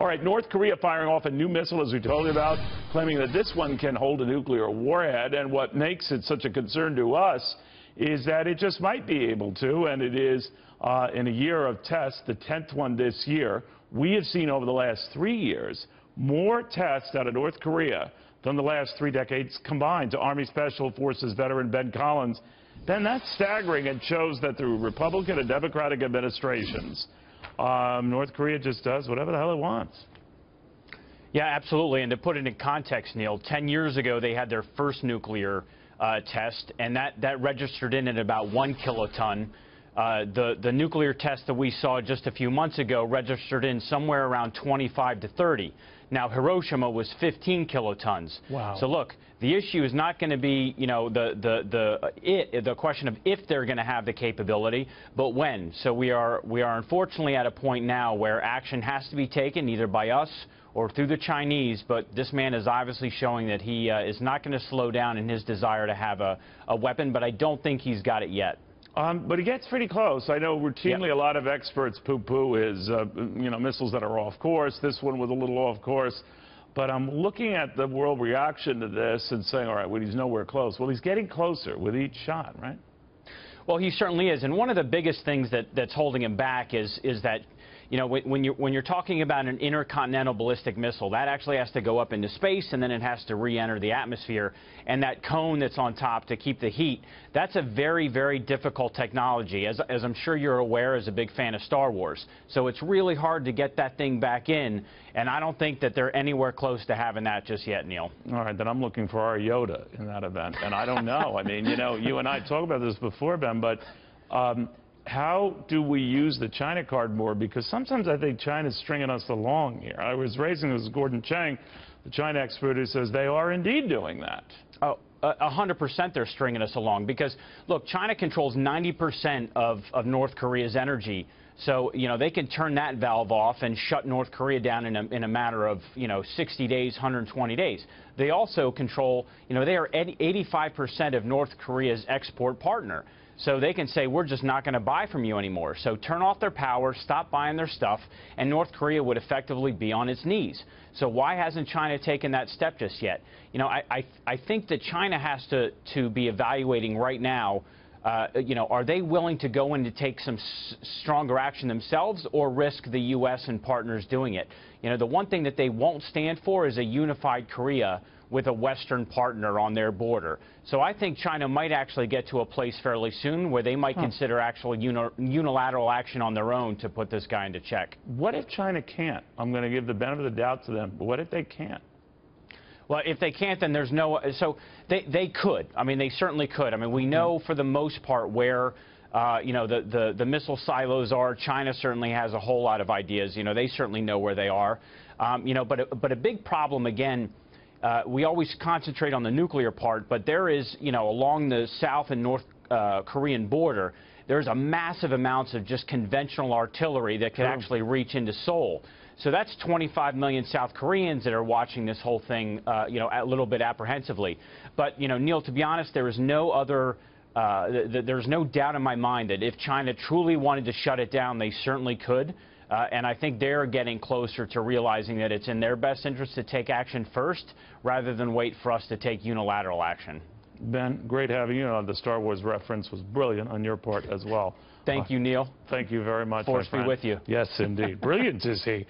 All right, North Korea firing off a new missile, as we told you about, claiming that this one can hold a nuclear warhead. And what makes it such a concern to us is that it just might be able to, and it is in a year of tests, the 10th one this year. We have seen over the last 3 years more tests out of North Korea than the last 3 decades combined. To Army Special Forces veteran Ben Collins, Ben, that's staggering and shows that through Republican and Democratic administrations, North Korea just does whatever the hell it wants. Yeah, absolutely. And to put it in context, Neil, 10 years ago they had their first nuclear test, and that registered in at about 1 kiloton. The nuclear test that we saw just a few months ago registered in somewhere around 25 to 30. Now, Hiroshima was 15 kilotons. Wow. So look, the issue is not going to be, you know, the question of if they're going to have the capability, but when. So we are unfortunately at a point now where action has to be taken either by us or through the Chinese, but this man is obviously showing that he is not going to slow down in his desire to have a weapon, but I don't think he's got it yet. But he gets pretty close. I know routinely a lot of experts poo-poo his, missiles that are off course. This one was a little off course. But I'm looking at the world reaction to this and saying, all right, well, he's nowhere close. Well, he's getting closer with each shot, right? Well, he certainly is. And one of the biggest things that's holding him back is that, you know, when you're talking about an intercontinental ballistic missile, that actually has to go up into space and then it has to re-enter the atmosphere. And that cone that's on top to keep the heat, that's a very, very difficult technology, as I'm sure you're aware as a big fan of Star Wars. So it's really hard to get that thing back in, and I don't think that they're anywhere close to having that just yet, Neil. All right, then I'm looking for our Yoda in that event, and I don't know. I mean, you know, you and I talked about this before, Ben, but how do we use the China card more? Because sometimes I think China's stringing us along here. I was raising this with Gordon Chang, the China expert, who says they are indeed doing that. Oh, 100% they're stringing us along because, look, China controls 90% of North Korea's energy. So, you know, they can turn that valve off and shut North Korea down in a matter of, 60 days, 120 days. They also control, they are 85% of North Korea's export partner. So they can say, we're just not going to buy from you anymore. So turn off their power, stop buying their stuff, and North Korea would effectively be on its knees. So why hasn't China taken that step just yet? I think that China has to be evaluating right now, are they willing to go in to take some stronger action themselves or risk the U.S. and partners doing it? The one thing that they won't stand for is a unified Korea with a Western partner on their border. So I think China might actually get to a place fairly soon where they might consider actual unilateral action on their own to put this guy into check. What if China can't? I'm going to give the benefit of the doubt to them, but what if they can't? Well, if they can't, then there's no... So they could. I mean, they certainly could. I mean, we know for the most part where the missile silos are. China certainly has a whole lot of ideas. They certainly know where they are. But a big problem, again, we always concentrate on the nuclear part, but there is, along the South and North Korean border, there's a massive amounts of just conventional artillery that could actually reach into Seoul. So that's 25 million South Koreans that are watching this whole thing, a little bit apprehensively. But, Neil, to be honest, there is no other... there's no doubt in my mind that if China truly wanted to shut it down, they certainly could. And I think they're getting closer to realizing that it's in their best interest to take action first rather than wait for us to take unilateral action. Ben, great having you. The Star Wars reference was brilliant on your part as well. Thank you, Neil. Thank you very much. Force be with you. Yes, indeed. Brilliant is he.